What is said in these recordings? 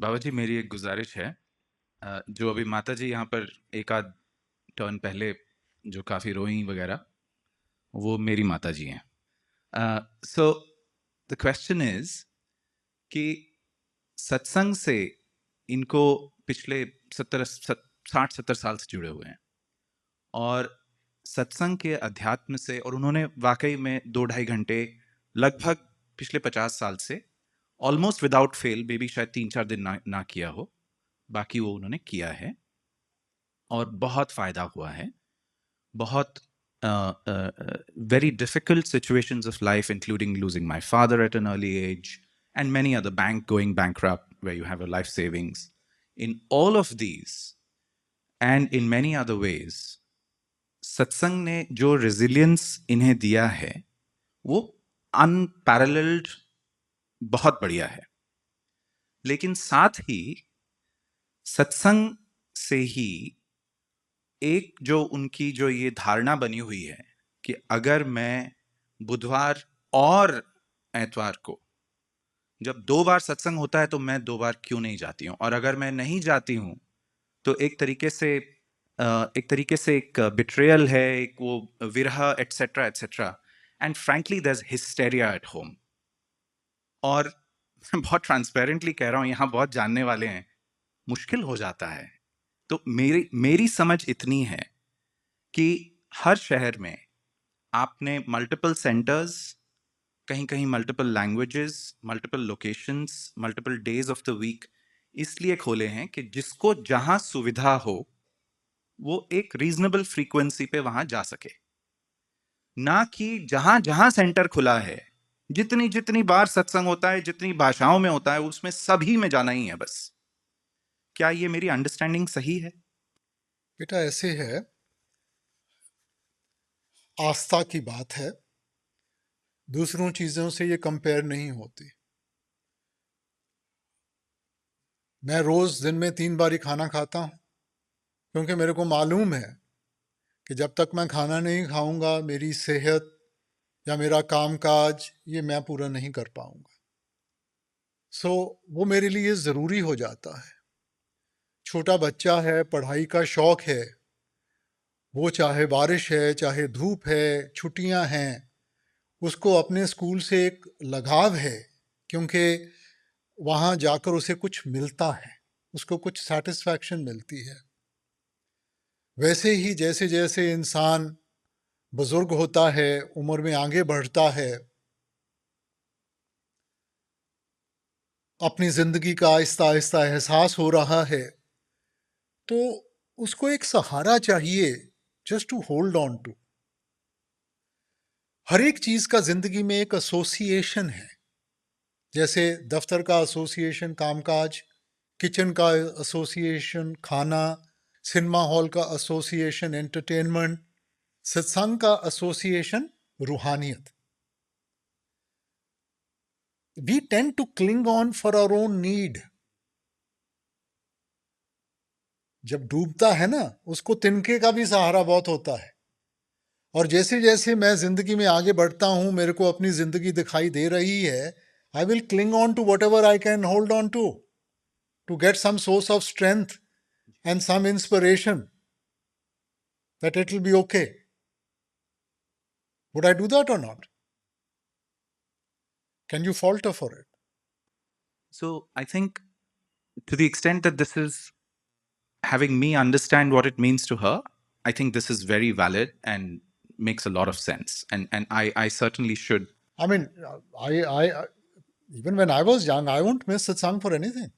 बाबा जी, मेरी एक गुजारिश है। जो अभी माता जी यहाँ पर एक आध टर्न पहले जो काफ़ी रोई वगैरह, वो मेरी माता जी हैं। सो द क्वेश्चन इज कि सत्संग से इनको पिछले 60-70 साल से जुड़े हुए हैं, और सत्संग के अध्यात्म से, और उन्होंने वाकई में 2-2.5 घंटे लगभग पिछले 50 साल से ऑलमोस्ट विदाउट फेल, बेबी शायद 3-4 दिन ना किया हो, बाकी वो उन्होंने किया है और बहुत फायदा हुआ है। बहुत very difficult situations of life, including losing my father at an early age, and many other, bank going bankrupt where you have a life savings. In all of these, and in many other ways, सत्संग ने जो resilience इन्हें दिया है, वो unparalleled, बहुत बढ़िया है। लेकिन साथ ही सत्संग से ही एक जो उनकी जो ये धारणा बनी हुई है कि अगर मैं बुधवार और एतवार को, जब 2 बार सत्संग होता है, तो मैं 2 बार क्यों नहीं जाती हूँ, और अगर मैं नहीं जाती हूँ तो एक तरीके से एक बिट्रेयल है, एक वो विरह, etcetera etcetera. And frankly there is hysteria at home. और मैं बहुत ट्रांसपेरेंटली कह रहा हूँ, यहाँ बहुत जानने वाले हैं, मुश्किल हो जाता है। तो मेरी मेरी समझ इतनी है कि हर शहर में आपने मल्टीपल सेंटर्स, कहीं कहीं multiple languages, multiple locations, multiple days of the week इसलिए खोले हैं कि जिसको जहां सुविधा हो वो एक रीजनेबल फ्रीक्वेंसी पे वहां जा सके। ना कि जहां जहां सेंटर खुला है, जितनी जितनी बार सत्संग होता है, जितनी भाषाओं में होता है, उसमें सभी में जाना ही है बस। क्या ये मेरी अंडरस्टैंडिंग सही है? बेटा ऐसे है, आस्था की बात है, दूसरों चीज़ों से ये कंपेयर नहीं होती। मैं रोज़ दिन में 3 बार ही खाना खाता हूँ, क्योंकि मेरे को मालूम है कि जब तक मैं खाना नहीं खाऊंगा, मेरी सेहत या मेरा कामकाज ये मैं पूरा नहीं कर पाऊंगा। वो मेरे लिए ज़रूरी हो जाता है। छोटा बच्चा है, पढ़ाई का शौक़ है, वो चाहे बारिश है, चाहे धूप है, छुट्टियां हैं, उसको अपने स्कूल से एक लगाव है, क्योंकि वहाँ जाकर उसे कुछ मिलता है, उसको कुछ सेटिस्फैक्शन मिलती है। वैसे ही जैसे जैसे इंसान बुजुर्ग होता है, उम्र में आगे बढ़ता है, अपनी ज़िंदगी का आहिस्ता आहिस्ता एहसास हो रहा है, तो उसको एक सहारा चाहिए, just to hold on to. हर एक चीज़ का ज़िंदगी में एक एसोसिएशन है, जैसे दफ्तर का एसोसिएशन कामकाज, किचन का एसोसिएशन खाना, सिनेमा हॉल का एसोसिएशन एंटरटेनमेंट, सत्संग का एसोसिएशन रूहानियत। We tend to cling on for our own need. जब डूबता है ना, उसको तिनके का भी सहारा बहुत होता है। और जैसे जैसे मैं जिंदगी में आगे बढ़ता हूं, मेरे को अपनी जिंदगी दिखाई दे रही है, I will cling on to whatever I can hold on to get some source of strength and some inspiration that it will be okay. Would I do that or not? Can you falter for it? So I think, to the extent that this is having me understand what it means to her, I think this is very valid and makes a lot of sense. And I certainly should. I mean, I even when I was young, I won't miss satsang for anything.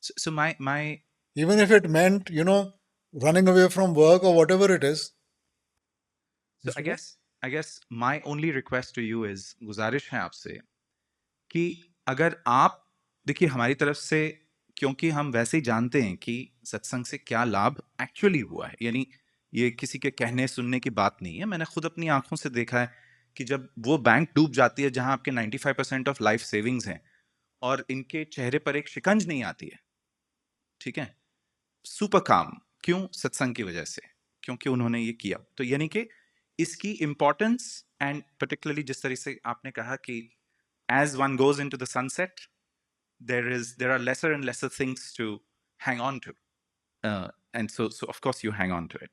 So my Even if it meant, running away from work or whatever it is. so I guess my only request to you is, गुजारिश है आपसे कि अगर आप देखिए हमारी तरफ से, क्योंकि हम वैसे ही जानते हैं कि सत्संग से क्या लाभ एक्चुअली हुआ है, यानी ये किसी के कहने सुनने की बात नहीं है। मैंने खुद अपनी आंखों से देखा है कि जब वो बैंक डूब जाती है जहां आपके 95% ऑफ लाइफ सेविंग्स हैं, और इनके चेहरे पर एक शिकंज नहीं आती है, ठीक है, सुपर काम, क्यों? सत्संग की वजह से, क्योंकि उन्होंने ये किया। तो यानी कि इसकी इंपॉर्टेंस, एंड पर्टिकुलरली जिस तरह से आपने कहा कि as one goes into the sunset, there are lesser and lesser things to hang on to. And so of course you hang on to it.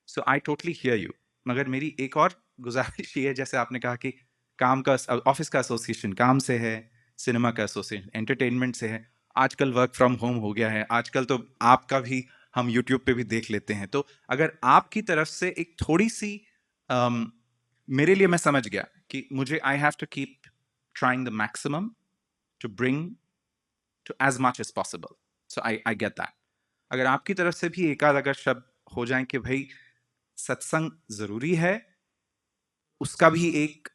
So I totally hear you. मगर मेरी एक और गुजारिश ये है, जैसे आपने कहा कि काम का ऑफिस का एसोसिएशन काम से है, सिनेमा का एसोसिएशन एंटरटेनमेंट से है, आजकल वर्क फ्रॉम होम हो गया है, आजकल तो आपका भी हम यूट्यूब पे भी देख लेते हैं. तो अगर आपकी तरफ से एक थोड़ी सी मेरे लिए, मैं समझ गया कि मुझे I have to keep trying the maximum to bring to as much as possible. So I get that. अगर आपकी तरफ से भी एक आध अगर शब्द हो जाए कि भाई सत्संग जरूरी है, उसका भी एक,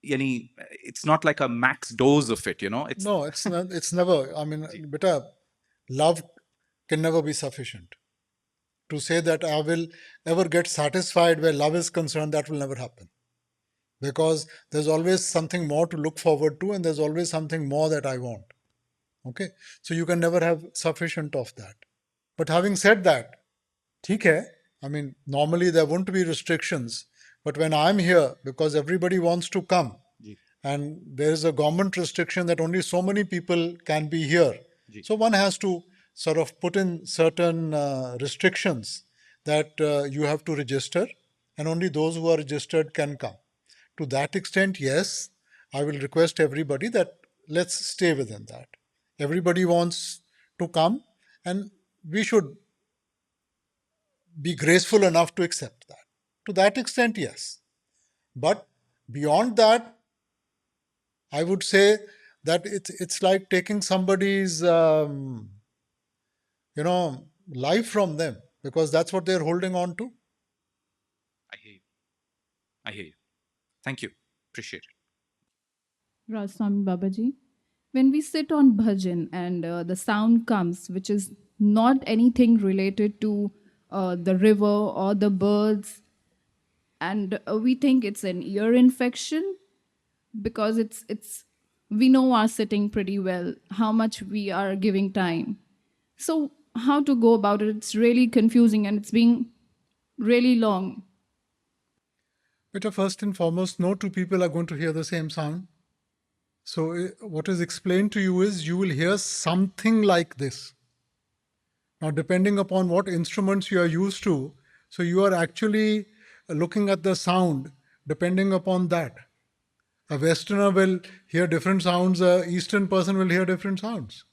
यानी it's not like a max dose of it, you know. It's No, it's not, it's never. I mean, beta, love can never be sufficient. To say that I will ever get satisfied where love is concerned, that will never happen. Because there's always something more to look forward to, and there's always something more that I want. Okay? So you can never have sufficient of that. But having said that, theek hai, I mean, normally there won't be restrictions. But when I'm here, because everybody wants to come, and there is a government restriction that only so many people can be here. So one has to sort of put in certain restrictions that you have to register, and only those who are registered can come. To that extent, yes, I will request everybody that let's stay within that. Everybody wants to come, and we should be graceful enough to accept that. To that extent, yes. But beyond that, I would say that it's like taking somebody's life from them, because that's what they're holding on to. I hear you. I hear you. Thank you. Appreciate it. Rajswami Babaji, when we sit on bhajan and the sound comes, which is not anything related to the river or the birds, and we think it's an ear infection, because it's we know our sitting pretty well, how much we are giving time. So how to go about it? It's really confusing, and it's being really long. But first and foremost, no two people are going to hear the same sound. So what is explained to you is you will hear something like this. Now, depending upon what instruments you are used to, so you are actually looking at the sound depending upon that. A Westerner will hear different sounds, a Eastern person will hear different sounds.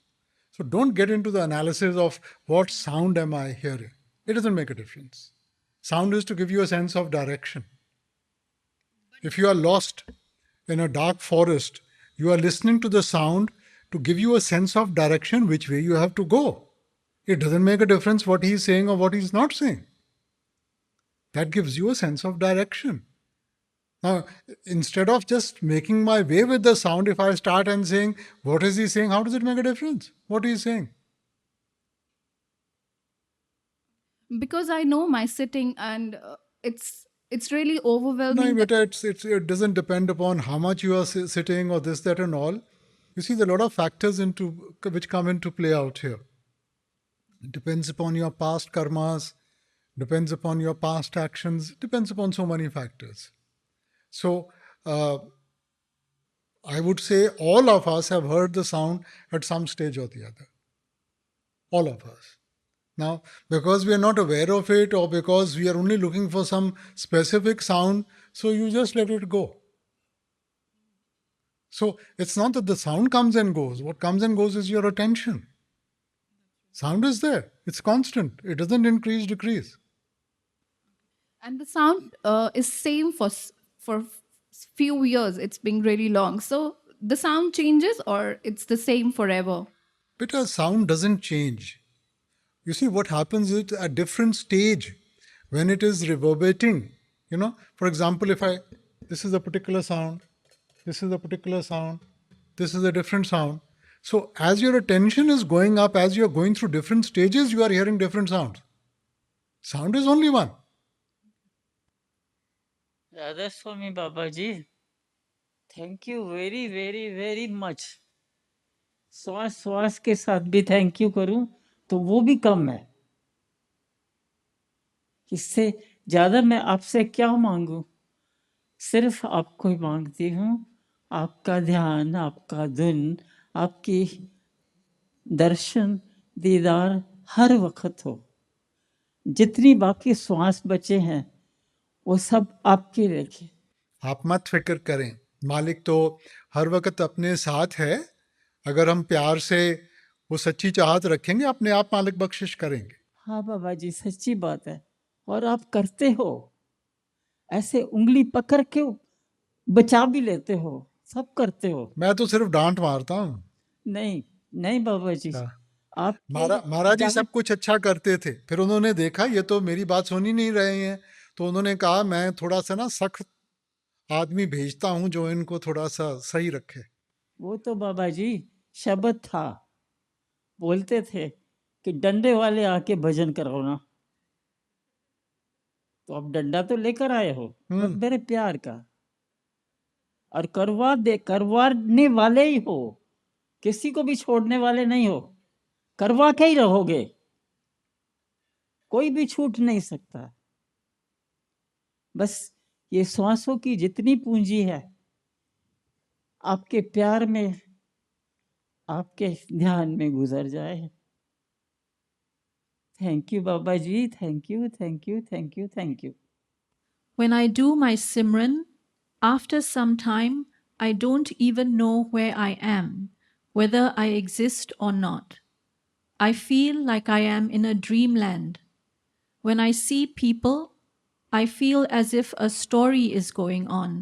So don't get into the analysis of what sound am I hearing. It doesn't make a difference. Sound is to give you a sense of direction. If you are lost in a dark forest, you are listening to the sound to give you a sense of direction, which way you have to go. It doesn't make a difference what he's saying or what he's not saying. That gives you a sense of direction. Now, instead of just making my way with the sound, if I start and saying, what is he saying? How does it make a difference? What is he saying? Because I know my sitting, and it's really overwhelming. No, but it doesn't depend upon how much you are sitting or this, that and all. You see, there are a lot of factors which come into play out here. It depends upon your past karmas, depends upon your past actions, depends upon so many factors. So, I would say all of us have heard the sound at some stage or the other. All of us. Now, because we are not aware of it, or because we are only looking for some specific sound, so you just let it go. So, it's not that the sound comes and goes. What comes and goes is your attention. Sound is there. It's constant. It doesn't increase, decrease. And the sound is same for few years. It's been really long. So the sound changes, or it's the same forever? Because sound doesn't change. You see, what happens is at different stage, when it is reverberating, for example, this is a particular sound, this is a particular sound, this is a different sound. So as your attention is going up, as you are going through different stages, you are hearing different sounds. Sound is only one. Radha Swami Babaji, thank you very, very, very much. श्वास के साथ भी thank you करूं तो वो भी कम है. इससे ज्यादा मैं आपसे क्या मांगू? सिर्फ आपको ही मांगती हूँ, आपका ध्यान, आपका धुन, आपकी दर्शन दीदार हर वक्त हो। जितनी बाकी श्वास बचे हैं वो सब आपके लेके। आप मत फिक्र करें, मालिक तो हर वक्त अपने साथ है। अगर हम प्यार से वो सच्ची चाहत रखेंगे, अपने आप मालिक बख्शिश करेंगे। हाँ बाबा जी, सच्ची बात है। और आप करते हो, ऐसे उंगली पकड़ के बचा भी लेते हो, सब करते हो। मैं तो सिर्फ डांट मारता हूँ। नहीं नहीं बाबा जी, आप महाराज जी सब कुछ अच्छा करते थे, फिर उन्होंने देखा ये तो मेरी बात सुन ही नहीं रहे हैं, तो उन्होंने कहा मैं थोड़ा सा ना सख्त आदमी भेजता हूँ जो इनको थोड़ा सा सही रखे। वो तो बाबा जी शब्द था, बोलते थे कि डंडे वाले आके भजन कराना। तो अब डंडा तो लेकर आए हो, बस मेरे प्यार का, और करवाने वाले ही हो, किसी को भी छोड़ने वाले नहीं हो, करवा के ही रहोगे, कोई भी छूट नहीं सकता। बस ये श्वासों की जितनी पूंजी है आपके प्यार में, आपके ध्यान में गुजर जाए। Thank you Baba ji, thank you thank you thank you thank you. When I do my Simran, after some time, I don't even know where I am, whether I exist or not. I feel like I am in a dreamland. When I see people, I feel as if a story is going on.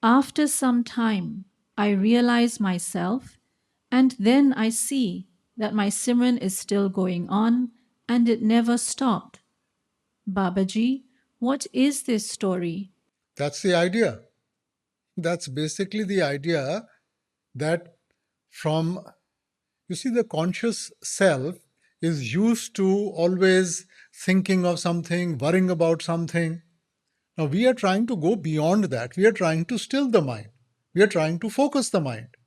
After some time, I realize myself, and then I see that my Simran is still going on and it never stopped. Babaji, what is this story? That's the idea. That's basically the idea that from, you see, the conscious self is used to always thinking of something, worrying about something. Now we are trying to go beyond that. We are trying to still the mind. We are trying to focus the mind.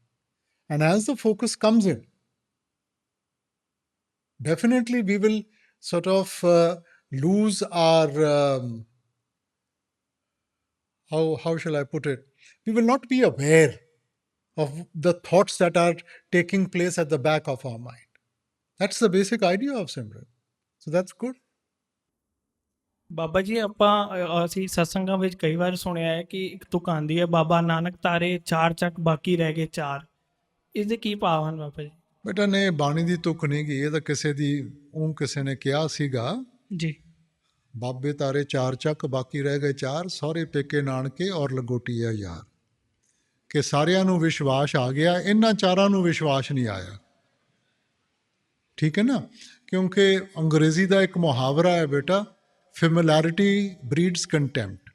And as the focus comes in, definitely we will sort of lose our, how shall I put it? We will not be aware of the thoughts that are taking place at the back of our mind. That's the basic idea of Simran. So that's good. Baba ji ਅਸੀਂ ਸਤਸੰਗਾਂ ਵਿੱਚ ਕਈ ਵਾਰ ਸੁਣਿਆ ਹੈ ਕਿ ਇੱਕ ਤੁਕ ਆਉਂਦੀ ਹੈ, ਬਾਬਾ ਨਾਨਕ ਤਾਰੇ 4 ਚੱਕ ਬਾਕੀ ਰਹਿ ਗਏ 4। ਇਸਦੇ ਕੀ ਭਾਵ ਹਨ ਬਾਬਾ ਜੀ? ਬੇਟਾ ਨੇ ਬਾਣੀ ਦੀ ਤੁਕ ਨਹੀਂ ਗਈ, ਇਹ ਤਾਂ ਕਿਸੇ ਦੀ ਕਿਸੇ ਨੇ ਕਿਹਾ ਸੀਗਾ ਜੀ। ਬਾਬੇ ਤਾਰੇ 4 ਚੱਕ ਬਾਕੀ ਰਹਿ ਗਏ 4, ਸਹੁਰੇ ਪੇਕੇ ਨਾਨਕੇ ਔਰ ਲੰਗੋਟੀ ਆ ਯਾਰ, ਕਿ ਸਾਰਿਆਂ ਨੂੰ ਵਿਸ਼ਵਾਸ ਆ ਗਿਆ, ਇਹਨਾਂ 4 ਨੂੰ ਵਿਸ਼ਵਾਸ ਨਹੀਂ ਆਇਆ। ਠੀਕ ਹੈ ਨਾ? ਕਿਉਂਕਿ ਅੰਗਰੇਜ਼ੀ ਦਾ ਇੱਕ ਮੁਹਾਵਰਾ ਹੈ ਬੇਟਾ, ਫੈਮਿਲੈਰਿਟੀ ਬਰੀਡਸ ਕੰਟੈਂਪਟ।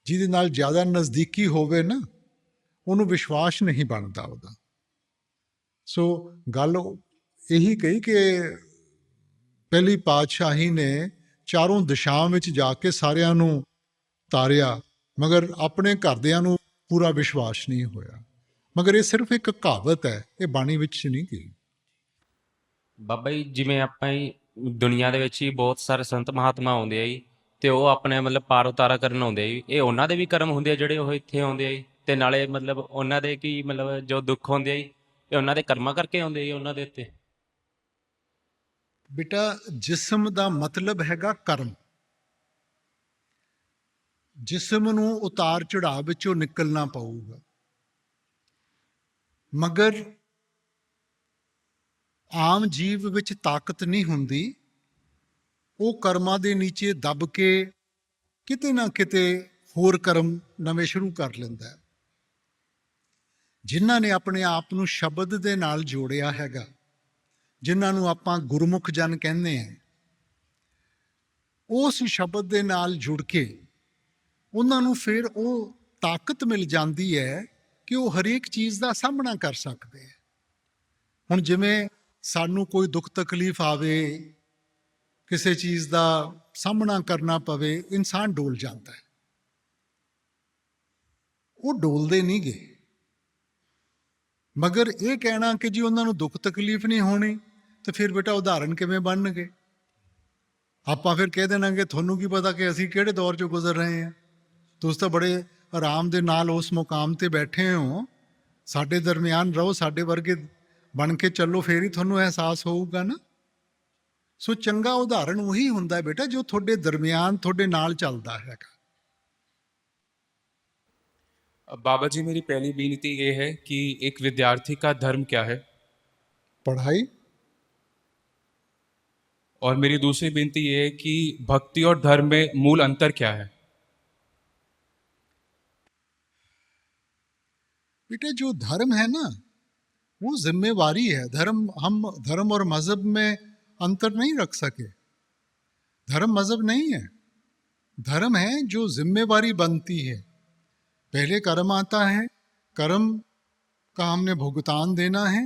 ਜਿਹਦੇ ਨਾਲ ਜ਼ਿਆਦਾ ਨਜ਼ਦੀਕੀ ਹੋਵੇ ਨਾ, ਉਹਨੂੰ ਵਿਸ਼ਵਾਸ ਨਹੀਂ ਬਣਦਾ ਉਹਦਾ। ਸੋ ਗੱਲ ਇਹੀ ਕਹੀ ਕਿ ਪਹਿਲੀ ਪਾਤਸ਼ਾਹੀ ਨੇ ਚਾਰੋਂ ਦਿਸ਼ਾਵਾਂ ਵਿੱਚ ਜਾ ਕੇ ਸਾਰਿਆਂ ਨੂੰ ਤਾਰਿਆ, ਮਗਰ ਆਪਣੇ ਘਰਦਿਆਂ ਨੂੰ ਪੂਰਾ ਵਿਸ਼ਵਾਸ ਨਹੀਂ ਹੋਇਆ। ਮਗਰ ਇਹ ਸਿਰਫ ਇੱਕ ਕਹਾਵਤ ਹੈ, ਇਹ ਬਾਣੀ ਵਿੱਚ ਨਹੀਂ ਗਈ। ਬਾਬਾ ਜੀ ਜਿਵੇਂ ਆਪਾਂ ਹੀ ਦੁਨੀਆ ਦੇ ਵਿੱਚ ਹੀ ਬਹੁਤ ਸਾਰੇ ਸੰਤ ਮਹਾਤਮਾ ਆਉਂਦੇ ਆ ਜੀ, ਤੇ ਉਹ ਆਪਣੇ ਮਤਲਬ ਪਾਰ ਉਤਾਰਾ ਕਰਨ ਆਉਂਦੇ ਆ ਜੀ। ਇਹ ਉਹਨਾਂ ਦੇ ਵੀ ਕਰਮ ਹੁੰਦੇ ਆ ਜਿਹੜੇ ਉਹ ਇੱਥੇ ਆਉਂਦੇ ਆ ਜੀ, ਤੇ ਨਾਲੇ ਮਤਲਬ ਉਹਨਾਂ ਦੇ ਕੀ ਮਤਲਬ ਜੋ ਦੁੱਖ ਹੁੰਦੇ ਆ ਜੀ, ਇਹ ਉਹਨਾਂ ਦੇ ਕਰਮਾਂ ਕਰਕੇ ਆਉਂਦੇ ਜੀ ਉਹਨਾਂ ਦੇ ਉੱਤੇ। ਬੇਟਾ ਜਿਸਮ ਦਾ ਮਤਲਬ ਹੈਗਾ ਕਰਮ। ਜਿਸਮ ਨੂੰ ਉਤਾਰ ਚੜਾਅ ਵਿੱਚੋਂ ਨਿਕਲਣਾ ਪਊਗਾ, ਮਗਰ ਆਮ ਜੀਵ ਵਿੱਚ ਤਾਕਤ ਨਹੀਂ ਹੁੰਦੀ। ਉਹ ਕਰਮਾਂ ਦੇ ਨੀਚੇ ਦੱਬ ਕੇ ਕਿਤੇ ਨਾ ਕਿਤੇ ਹੋਰ ਕਰਮ ਨਵੇਂ ਸ਼ੁਰੂ ਕਰ ਲੈਂਦਾ। ਜਿਨ੍ਹਾਂ ਨੇ ਆਪਣੇ ਆਪ ਨੂੰ ਸ਼ਬਦ ਦੇ ਨਾਲ ਜੋੜਿਆ ਹੈਗਾ, ਜਿਨ੍ਹਾਂ ਨੂੰ ਆਪਾਂ ਗੁਰਮੁਖ ਜਨ ਕਹਿੰਦੇ ਹਾਂ, ਉਸ ਸ਼ਬਦ ਦੇ ਨਾਲ ਜੁੜ ਕੇ ਉਹਨਾਂ ਨੂੰ ਫਿਰ ਉਹ ਤਾਕਤ ਮਿਲ ਜਾਂਦੀ ਹੈ ਕਿ ਉਹ ਹਰੇਕ ਚੀਜ਼ ਦਾ ਸਾਹਮਣਾ ਕਰ ਸਕਦੇ ਹੈ। ਹੁਣ ਜਿਵੇਂ ਸਾਨੂੰ ਕੋਈ ਦੁੱਖ ਤਕਲੀਫ ਆਵੇ, ਕਿਸੇ ਚੀਜ਼ ਦਾ ਸਾਹਮਣਾ ਕਰਨਾ ਪਵੇ, ਇਨਸਾਨ ਡੋਲ ਜਾਂਦਾ ਹੈ। ਉਹ ਡੋਲਦੇ ਨਹੀਂ ਗੇ। ਮਗਰ ਇਹ ਕਹਿਣਾ ਕਿ ਜੀ ਉਹਨਾਂ ਨੂੰ ਦੁੱਖ ਤਕਲੀਫ ਨਹੀਂ ਹੋਣੀ, ਤੇ ਫਿਰ ਬੇਟਾ ਉਦਾਹਰਨ ਕਿਵੇਂ ਬਣਨਗੇ? ਆਪਾਂ ਫਿਰ ਕਹਿ ਦੇਣਾ ਕਿ ਤੁਹਾਨੂੰ ਕੀ ਪਤਾ ਕਿ ਅਸੀਂ ਕਿਹੜੇ ਦੌਰ 'ਚੋਂ ਗੁਜ਼ਰ ਰਹੇ ਹਾਂ, ਤੁਸੀਂ ਤਾਂ ਬੜੇ ਆਰਾਮ ਦੇ ਨਾਲ ਉਸ ਮੁਕਾਮ 'ਤੇ ਬੈਠੇ ਹੋ, ਸਾਡੇ ਦਰਮਿਆਨ ਰਹੋ, ਸਾਡੇ ਵਰਗੇ ਬਣ ਕੇ ਚੱਲੋ, ਫੇਰ ਹੀ ਤੁਹਾਨੂੰ ਅਹਿਸਾਸ ਹੋਊਗਾ ਨਾ। ਸੋ ਚੰਗਾ ਉਦਾਹਰਣ ਉਹੀ ਹੁੰਦਾ ਹੈ ਬੇਟਾ ਜੋ ਤੁਹਾਡੇ ਦਰਮਿਆਨ ਤੁਹਾਡੇ ਨਾਲ ਚੱਲਦਾ ਹੈਗਾ। बाबा जी, मेरी पहली बेनती ये है कि एक विद्यार्थी का धर्म क्या है, पढ़ाई। और मेरी दूसरी बेनती ये है कि भक्ति और धर्म में मूल अंतर क्या है। बेटा जो धर्म है ना वो जिम्मेवारी है। हम धर्म और मजहब में अंतर नहीं रख सके। धर्म मजहब नहीं है, धर्म है जो जिम्मेवारी बनती है। पहले कर्म आता है, कर्म का हमने भुगतान देना है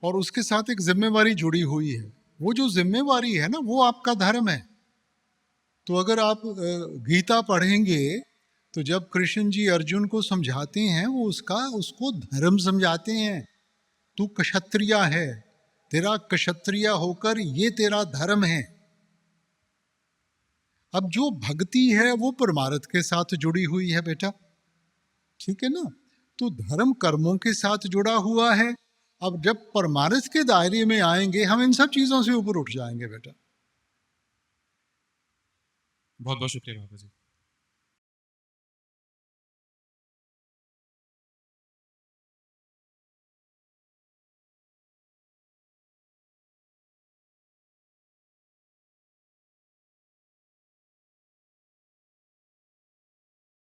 और उसके साथ एक जिम्मेवारी जुड़ी हुई है। वो जो जिम्मेवारी है ना वो आपका धर्म है। तो अगर आप गीता पढ़ेंगे तो जब कृष्ण जी अर्जुन को समझाते हैं वो उसको धर्म समझाते हैं। तू क्षत्रिय है, तेरा क्षत्रिय होकर ये तेरा धर्म है। अब जो भक्ति है वो परमार्थ के साथ जुड़ी हुई है बेटा, ठीक है ना। तो धर्म कर्मों के साथ जुड़ा हुआ है। अब जब परमार्थ के दायरे में आएंगे हम इन सब चीजों से ऊपर उठ जाएंगे बेटा। बहुत बहुत शुक्रिया बाबा जी।